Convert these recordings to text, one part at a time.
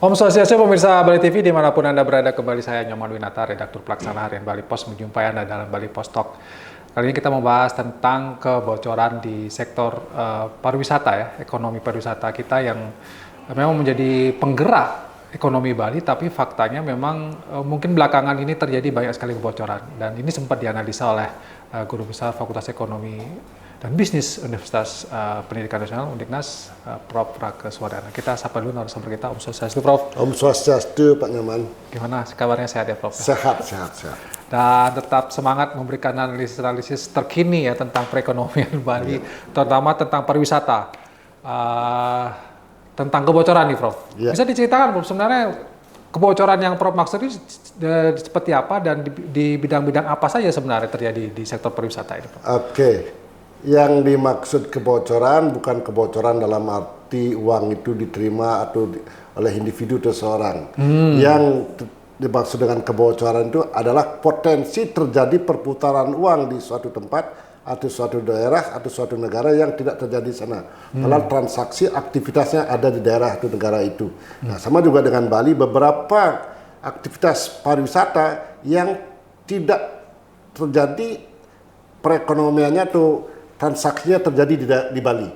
Om Swastiastu pemirsa Bali TV dimanapun Anda berada, kembali saya Nyoman Winata, redaktur pelaksana harian Bali Pos menjumpai Anda dalam Bali Pos Talk. Kali ini kita membahas tentang kebocoran di sektor pariwisata ya, ekonomi pariwisata kita yang memang menjadi penggerak ekonomi Bali, tapi faktanya memang mungkin belakangan ini terjadi banyak sekali kebocoran dan ini sempat dianalisa oleh Guru Besar Fakultas Ekonomi dan Bisnis Universitas Pendidikan Nasional Undiknas, Prof. Rake Swadana. Kita sapa dulu narasumber kita, Om Swastiastu, Prof. Om Swastiastu, Pak Nyoman. Gimana kabarnya, sehat ya, Prof? Sehat. Dan tetap semangat memberikan analisis terkini ya tentang perekonomian Bali, terutama tentang pariwisata, tentang kebocoran nih, Prof. Bisa diceritakan, Prof, sebenarnya kebocoran yang Prof maksud ini seperti apa dan di bidang-bidang apa saja sebenarnya terjadi di sektor pariwisata ini, Prof? Oke. Yang dimaksud kebocoran bukan kebocoran dalam arti uang itu diterima atau oleh individu atau seseorang. Yang dimaksud dengan kebocoran itu adalah potensi terjadi perputaran uang di suatu tempat atau suatu daerah atau suatu negara yang tidak terjadi di sana. Padahal transaksi aktivitasnya ada di daerah atau negara itu. Nah, sama juga dengan Bali, beberapa aktivitas pariwisata yang tidak terjadi perekonomiannya atau transaksinya terjadi di Bali,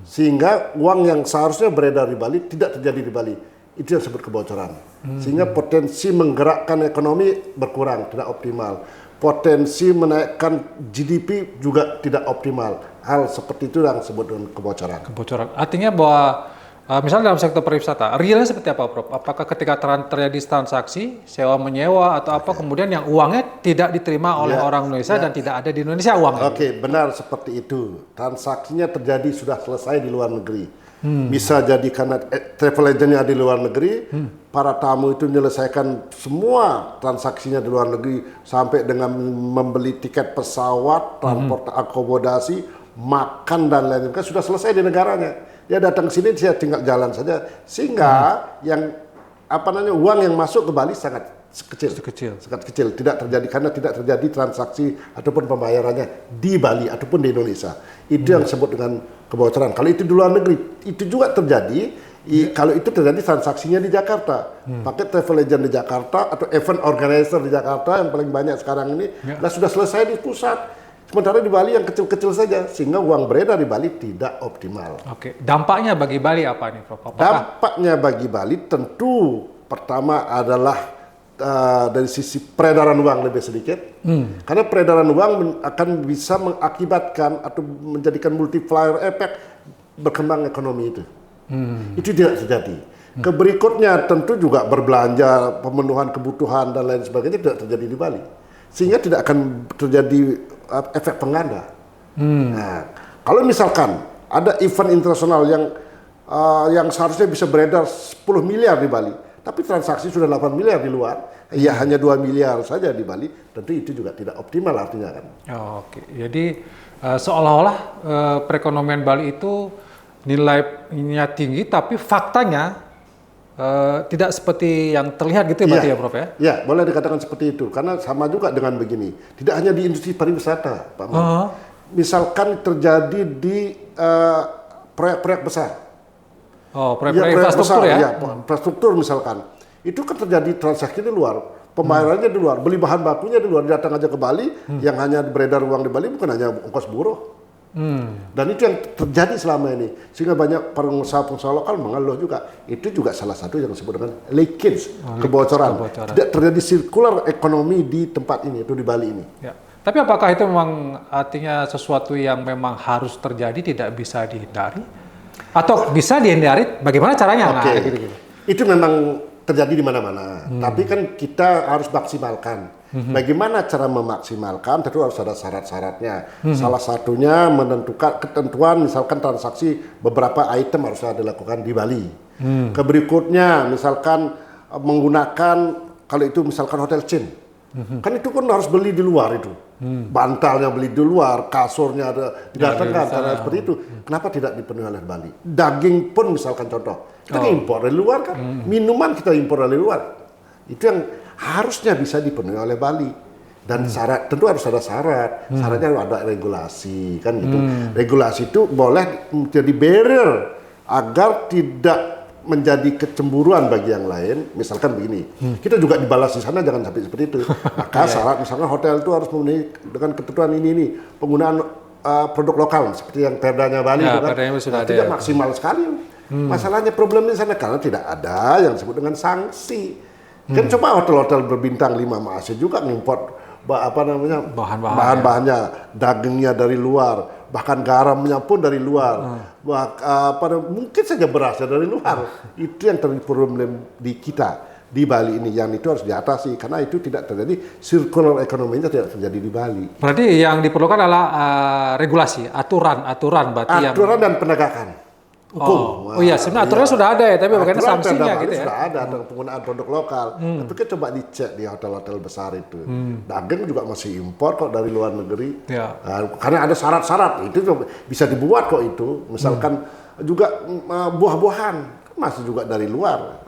sehingga uang yang seharusnya beredar di Bali tidak terjadi di Bali. Itu yang disebut kebocoran. Sehingga potensi menggerakkan ekonomi berkurang, tidak optimal. Potensi menaikkan GDP juga tidak optimal. Hal seperti itu yang disebut dengan kebocoran. Kebocoran. Artinya bahwa misalnya dalam sektor pariwisata, realnya seperti apa, Prof? Apakah ketika terjadi transaksi sewa menyewa atau apa, kemudian yang uangnya tidak diterima oleh orang Indonesia dan tidak ada di Indonesia uangnya? Oke, benar seperti itu. Transaksinya terjadi sudah selesai di luar negeri. Bisa jadi karena travel agentnya di luar negeri, para tamu itu menyelesaikan semua transaksinya di luar negeri sampai dengan membeli tiket pesawat, transport, akomodasi, makan dan lain-lain, kan sudah selesai di negaranya. Dia datang ke sini, dia tinggal jalan saja, sehingga yang uang yang masuk ke Bali sangat kecil, tidak terjadi karena tidak terjadi transaksi ataupun pembayarannya di Bali ataupun di Indonesia. Itu yang disebut dengan kebocoran. Kalau itu di luar negeri, itu juga terjadi. Kalau itu terjadi transaksinya di Jakarta, pakai travel agent di Jakarta atau event organizer di Jakarta yang paling banyak sekarang ini, sudah selesai di pusat. Sementara di Bali yang kecil-kecil saja, sehingga uang beredar di Bali tidak optimal. Oke, dampaknya bagi Bali apa nih, Prof? Dampaknya bagi Bali tentu pertama adalah dari sisi peredaran uang lebih sedikit, karena peredaran uang akan bisa mengakibatkan atau menjadikan multiplier effect berkembang ekonomi itu. Itu tidak terjadi. Berikutnya tentu juga berbelanja, pemenuhan kebutuhan dan lain sebagainya tidak terjadi di Bali, sehingga tidak akan terjadi efek pengganda. Nah, kalau misalkan ada event internasional yang seharusnya bisa beredar 10 miliar di Bali, tapi transaksi sudah 8 miliar di luar, ya hanya 2 miliar saja di Bali, tentu itu juga tidak optimal artinya kan. Oke, jadi seolah-olah perekonomian Bali itu nilainya tinggi, tapi faktanya tidak seperti yang terlihat gitu ya, berarti ya, Prof ya? Ya, boleh dikatakan seperti itu, karena sama juga dengan begini, tidak hanya di industri pariwisata, Pak Mas. Misalkan terjadi di proyek-proyek besar. Proyek infrastruktur besar, ya? Infrastruktur misalkan. Itu kan terjadi transaksi di luar, pembayarannya di luar, beli bahan bakunya di luar, datang aja ke Bali, yang hanya beredar uang di Bali bukan hanya ongkos buruh. Dan itu yang terjadi selama ini, sehingga banyak pengusaha-pengusaha lokal mengeluh juga. Itu juga salah satu yang disebut dengan leakage, kebocoran. Tidak terjadi circular ekonomi di tempat ini, itu di Bali ini. Ya. Tapi apakah itu memang artinya sesuatu yang memang harus terjadi, tidak bisa dihindari? Atau bisa dihindari, bagaimana caranya? Nah, gitu. Itu memang terjadi di mana-mana. Tapi kan kita harus maksimalkan. Bagaimana cara memaksimalkan? Tentu harus ada syarat-syaratnya. Salah satunya menentukan ketentuan, misalkan transaksi beberapa item harus dilakukan di Bali. Berikutnya, misalkan menggunakan, kalau itu misalkan hotel chain, kan itu kan harus beli di luar itu. Bantalnya beli di luar, kasurnya didatangkan, cara seperti itu. Kenapa tidak dipenuhi oleh Bali? Daging pun misalkan contoh, kita impor dari luar kan, minuman kita impor dari luar. Itu yang harusnya bisa dipenuhi oleh Bali. Dan syarat, tentu harus ada syarat. Syaratnya harus ada regulasi, kan gitu. Regulasi itu boleh menjadi barrier agar tidak menjadi kecemburuan bagi yang lain, misalkan begini, kita juga dibalas di sana jangan sampai seperti itu. Maka syarat misalnya hotel itu harus memenuhi dengan ketentuan ini, penggunaan produk lokal seperti yang perdanya Bali itu kan, tidak maksimal sekali. Masalahnya problemnya di sana karena tidak ada yang disebut dengan sanksi. Kan coba hotel-hotel berbintang 5 masih juga ngimport bahan-bahannya, dagingnya dari luar, bahkan garamnya pun dari luar, mungkin saja berasnya dari luar. Itu yang terjadi problem di kita di Bali ini, yang itu harus diatasi karena itu tidak terjadi, circular economy-nya tidak terjadi di Bali. Berarti yang diperlukan adalah regulasi, aturan dan penegakan hukum. Iya, sebenarnya aturannya sudah ada ya, tapi bagaimana sanksinya gitu ya? Sudah ada tentang penggunaan produk lokal. Tapi kita coba dicek di hotel-hotel besar itu. Daging juga masih impor kok dari luar negeri. Ya. Karena ada syarat-syarat, itu bisa dibuat kok itu. Misalkan juga buah-buahan masih juga dari luar.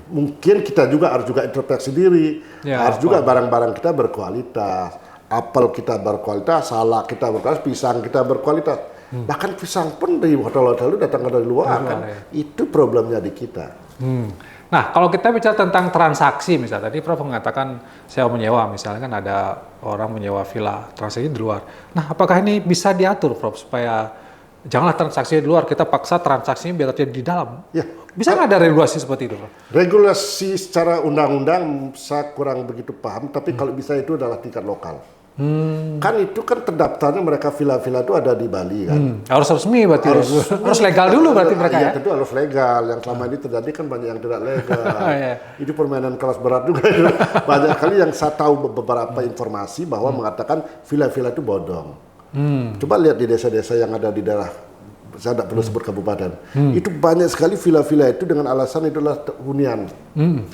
Mungkin kita juga harus introspeksi diri. Harus juga barang-barang kita berkualitas. Apel kita berkualitas, salak kita berkualitas, pisang kita berkualitas. Bahkan pisang pun dari hotel-hotel itu datang dari luar kan. Itu problemnya di kita. Nah, kalau kita bicara tentang transaksi, misalnya tadi Prof mengatakan sewa menyewa, misalnya kan ada orang menyewa villa, transaksi di luar. Nah, apakah ini bisa diatur, Prof, supaya janganlah transaksi di luar, kita paksa transaksinya biar terjadi di dalam? Ya. Bisa nggak ada regulasi seperti itu, Prof? Regulasi secara undang-undang saya kurang begitu paham, tapi kalau bisa itu adalah tingkat lokal. Kan itu kan terdaftarnya mereka villa-villa itu ada di Bali kan. Harus resmi berarti, harus legal dulu berarti mereka ya? Tentu harus legal, yang selama ini terjadi kan banyak yang tidak legal. Itu permainan kelas berat juga itu. Banyak kali yang saya tahu beberapa informasi bahwa mengatakan villa-villa itu bodong. Coba lihat di desa-desa yang ada di daerah, saya tidak perlu sebut kabupaten, itu banyak sekali villa-villa itu dengan alasan itu adalah hunian.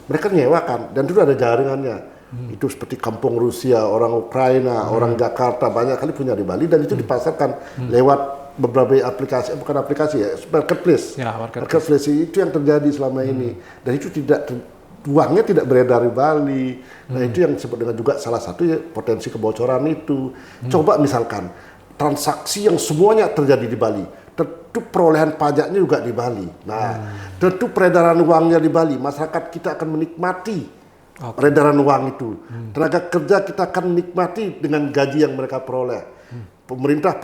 Mereka nyewakan dan itu ada jaringannya. Itu seperti kampung Rusia, orang Ukraina, orang Jakarta banyak kali punya di Bali dan itu dipasarkan lewat beberapa aplikasi, bukan aplikasi ya, marketplace. Marketplace itu yang terjadi selama ini dan itu uangnya tidak beredar di Bali. Nah itu yang disebut dengan juga salah satu ya, potensi kebocoran itu. Coba misalkan transaksi yang semuanya terjadi di Bali, tentu perolehan pajaknya juga di Bali. Nah, tentu peredaran uangnya di Bali, masyarakat kita akan menikmati peredaran uang itu. Tenaga kerja kita akan menikmati dengan gaji yang mereka peroleh. Pemerintah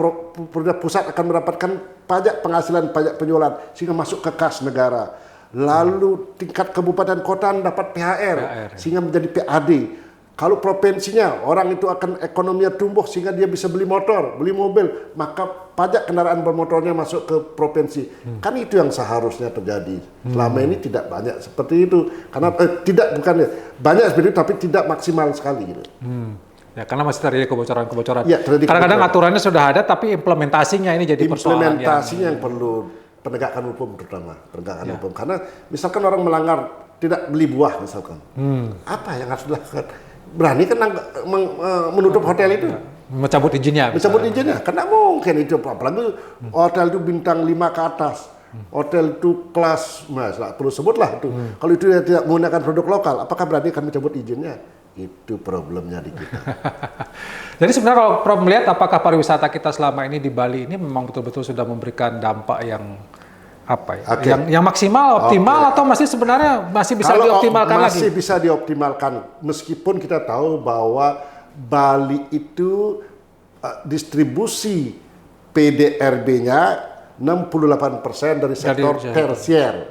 pusat akan mendapatkan pajak penghasilan, pajak penjualan sehingga masuk ke kas negara. Lalu tingkat kabupaten kota dapat PHR sehingga menjadi PAD. Kalau provinsinya orang itu akan ekonominya tumbuh sehingga dia bisa beli motor, beli mobil, maka pajak kendaraan bermotornya masuk ke provinsi. Kan itu yang seharusnya terjadi. Selama ini tidak banyak seperti itu. Karena banyak seperti itu tapi tidak maksimal sekali gitu. Ya, karena masih terjadi kebocoran-kebocoran. Ya, kadang-kadang aturannya sudah ada tapi implementasinya ini jadi persoalan. Implementasinya yang perlu penegakan hukum terutama, penegakan hukum. Karena misalkan orang melanggar tidak beli buah misalkan. Apa yang harus dilakukan? Berani kan menutup hotel itu? Mencabut izinnya. Karena mungkin itu apalagi hotel itu bintang 5 ke atas. Hotel itu kelas, perlu sebutlah itu. Kalau itu tidak menggunakan produk lokal, apakah berani akan mencabut izinnya? Itu problemnya di kita. Jadi sebenarnya kalau Prof melihat apakah pariwisata kita selama ini di Bali ini memang betul-betul sudah memberikan dampak yang yang maksimal, optimal atau masih sebenarnya masih bisa dioptimalkan lagi? Masih bisa dioptimalkan meskipun kita tahu bahwa Bali itu distribusi PDRB-nya 68% dari sektor tersier.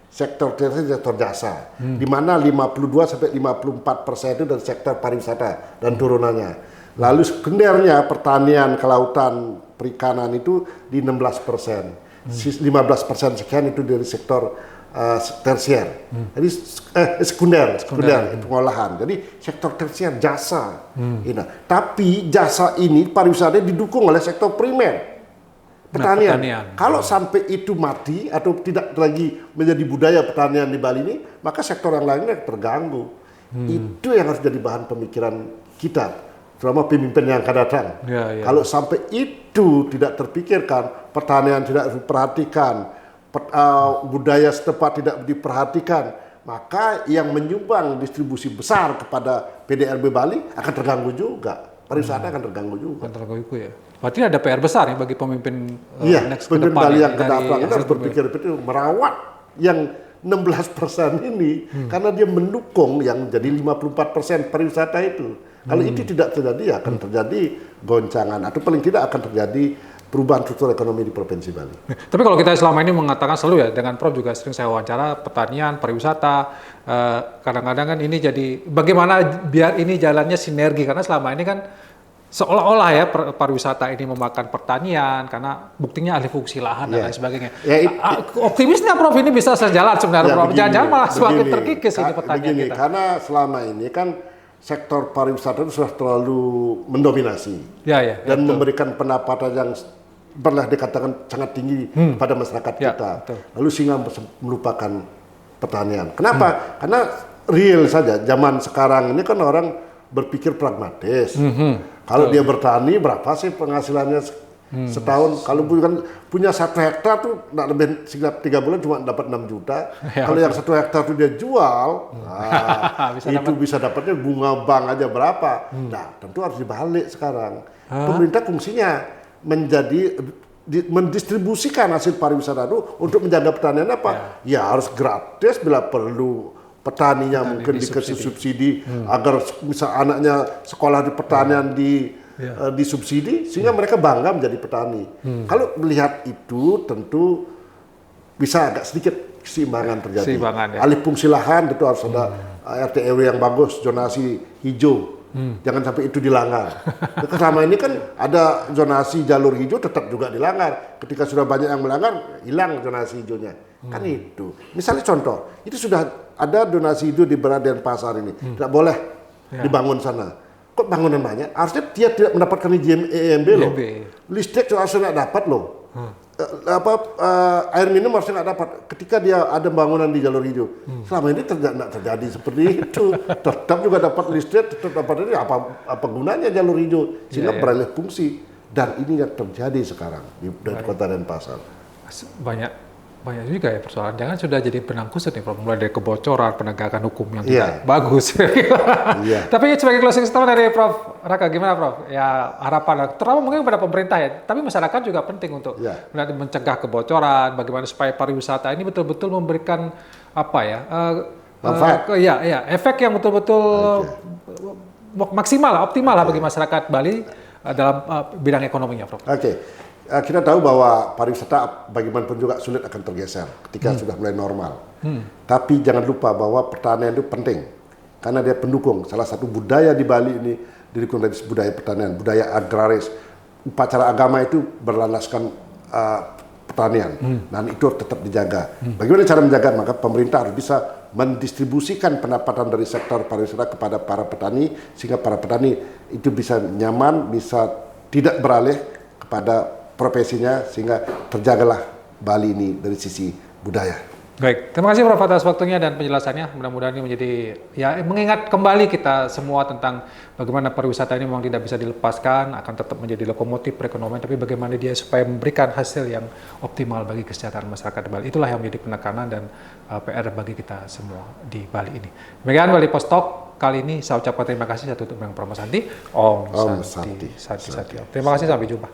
Sektor tersier, sektor jasa. Di mana 52 sampai 54% itu dari sektor pariwisata dan turunannya. Lalu sekundernya pertanian, kelautan, perikanan itu di 16%. 15% sekian itu dari sektor tersier. Jadi sekunder pengolahan. Jadi sektor tersier jasa. Tapi jasa ini pariwisata didukung oleh sektor primer. Pertanian. Kalau sampai itu mati atau tidak lagi menjadi budaya pertanian di Bali ini, maka sektor yang lainnya terganggu. Itu yang harus jadi bahan pemikiran kita, terutama pemimpin yang akan datang. Kalau sampai itu tidak terpikirkan, pertanian tidak diperhatikan, budaya setempat tidak diperhatikan, maka yang menyumbang distribusi besar kepada PDRB Bali akan terganggu juga. Pariwisata akan terganggu juga. Berarti ada PR besar ya bagi pemimpin pemimpin Bali yang kedatang. Kita harus berpikir merawat yang 16% ini karena dia mendukung yang jadi 54% pariwisata itu. Kalau itu tidak terjadi, akan terjadi goncangan atau paling tidak akan terjadi perubahan struktur ekonomi di Provinsi Bali. Tapi kalau kita selama ini mengatakan selalu ya, dengan Prof juga sering saya wawancara pertanian, pariwisata, kadang-kadang kan ini jadi bagaimana biar ini jalannya sinergi, karena selama ini kan seolah-olah ya pariwisata ini memakan pertanian karena buktinya alih fungsi lahan dan lain sebagainya. Optimisnya Prof ini bisa sejalan sebenarnya, Prof. Jangan-jangan malah semakin terkikis ini pertanian kita. Karena selama ini kan sektor pariwisata itu sudah terlalu mendominasi dan memberikan pendapatan yang pernah dikatakan sangat tinggi pada masyarakat kita. Lalu sehingga melupakan pertanian. Kenapa? Karena real saja. Zaman sekarang ini kan orang berpikir pragmatis. Kalau dia bertani, berapa sih penghasilannya setahun? Kalau punya 1 hektar tuh nggak lebih 3 bulan cuma dapat 6 juta. Kalau yang 1 hektar tuh dia jual, bisa dapatnya bunga bank aja berapa. Nah, tentu harus dibalik sekarang. Pemerintah fungsinya mendistribusikan hasil pariwisata itu untuk menjaga pertanian apa? Ya harus gratis bila perlu. Petaninya mungkin dikasih subsidi agar misal anaknya sekolah di pertanian disubsidi sehingga mereka bangga menjadi petani. Kalau melihat itu tentu bisa agak sedikit keseimbangan terjadi. Alih fungsi lahan itu harus ada RT RW yang bagus, zonasi hijau. Jangan sampai itu dilanggar. Selama ini kan ada zonasi jalur hijau tetap juga dilanggar. Ketika sudah banyak yang melanggar, hilang zonasi hijaunya. Kan itu. Misalnya contoh, itu sudah ada zonasi hijau di Denpasar ini. Tidak boleh dibangun sana. Kok bangunan banyak? Harusnya dia tidak mendapatkan izin EMB loh. Listrik harusnya nggak dapat loh. Air minum harusnya nggak dapat ketika dia ada bangunan di jalur hijau. Selama ini tidak terjadi seperti itu. Tetap juga dapat listrik, tetap dapat ini apa gunanya jalur hijau sehingga beralih fungsi. Dan ini yang terjadi sekarang di Kota Denpasar. Banyak juga ya persoalan. Jangan sudah jadi benang kusut nih, Prof. Mulai dari kebocoran, penegakan hukum yang tidak bagus. Tapi sebagai closing statement dari Prof Raka, gimana Prof? Ya harapan, terutama mungkin kepada pemerintah ya, tapi masyarakat juga penting untuk mencegah kebocoran, bagaimana supaya pariwisata ini betul-betul memberikan apa ya, efek yang betul-betul maksimal, optimal lah bagi masyarakat Bali dalam bidang ekonominya, Prof. Kita tahu bahwa pariwisata bagaimanapun juga sulit akan tergeser ketika sudah mulai normal. Tapi jangan lupa bahwa pertanian itu penting karena dia pendukung. Salah satu budaya di Bali ini didukung dari budaya pertanian, budaya agraris. Upacara agama itu berlandaskan pertanian dan itu harus tetap dijaga. Bagaimana cara menjaga? Maka pemerintah harus bisa mendistribusikan pendapatan dari sektor pariwisata kepada para petani sehingga para petani itu bisa nyaman, bisa tidak beralih kepada profesinya sehingga terjagalah Bali ini dari sisi budaya. Baik, terima kasih Prof atas waktunya dan penjelasannya. Mudah-mudahan ini menjadi mengingat kembali kita semua tentang bagaimana pariwisata ini memang tidak bisa dilepaskan, akan tetap menjadi lokomotif perekonomian, tapi bagaimana dia supaya memberikan hasil yang optimal bagi kesejahteraan masyarakat di Bali. Itulah yang menjadi penekanan dan PR bagi kita semua di Bali ini. Demikian Bali Post Talk kali ini, saya ucapkan terima kasih. Saya tutup dengan Prof Santi. Om Santi. Terima kasih, sampai jumpa.